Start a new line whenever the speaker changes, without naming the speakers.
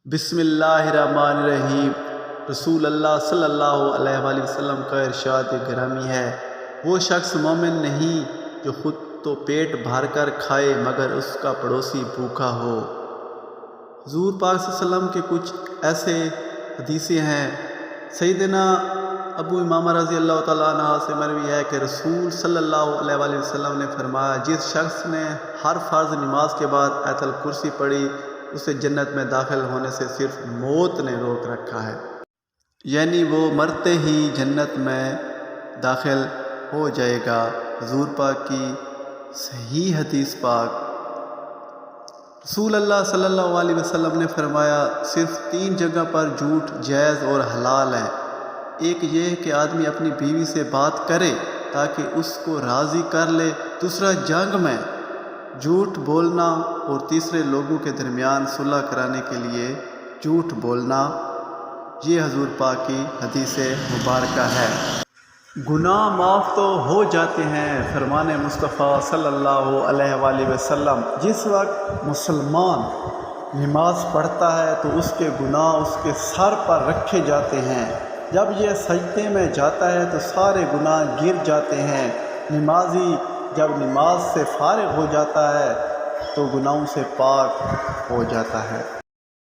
بسم اللہ الرحمن الرحیم۔ رسول اللہ صلی اللہ علیہ وآلہ وسلم کا ارشاد گرامی ہے، وہ شخص مومن نہیں جو خود تو پیٹ بھر کر کھائے مگر اس کا پڑوسی بھوکا ہو۔ حضور پاک صلی اللہ علیہ وسلم کے کچھ ایسے حدیثیں ہیں۔ سیدنا ابو امامہ رضی اللہ تعالیٰ عنہ سے مروی ہے کہ رسول صلی اللہ علیہ وآلہ وسلم نے فرمایا، جس شخص نے ہر فرض نماز کے بعد آیت الکرسی پڑھی اسے جنت میں داخل ہونے سے صرف موت نے روک رکھا ہے، یعنی وہ مرتے ہی جنت میں داخل ہو جائے گا۔ حضور پاک کی صحیح حدیث پاک۔ رسول اللہ صلی اللہ علیہ وسلم نے فرمایا، صرف 3 جگہ پر جھوٹ جائز اور حلال ہے۔ ایک یہ کہ آدمی اپنی بیوی سے بات کرے تاکہ اس کو راضی کر لے، دوسرا جنگ میں جھوٹ بولنا، اور تیسرے لوگوں کے درمیان صلح کرانے کے لیے جھوٹ بولنا۔ یہ حضور پاک کی حدیث مبارکہ ہے۔ گناہ معاف تو ہو جاتے ہیں، فرمان مصطفیٰ صلی اللہ علیہ وآلہ وسلم۔ جس وقت مسلمان نماز پڑھتا ہے تو اس کے گناہ اس کے سر پر رکھے جاتے ہیں۔ جب یہ سجدے میں جاتا ہے تو سارے گناہ گر جاتے ہیں۔ نمازی جب نماز سے فارغ ہو جاتا ہے تو گناہوں سے پاک ہو جاتا ہے۔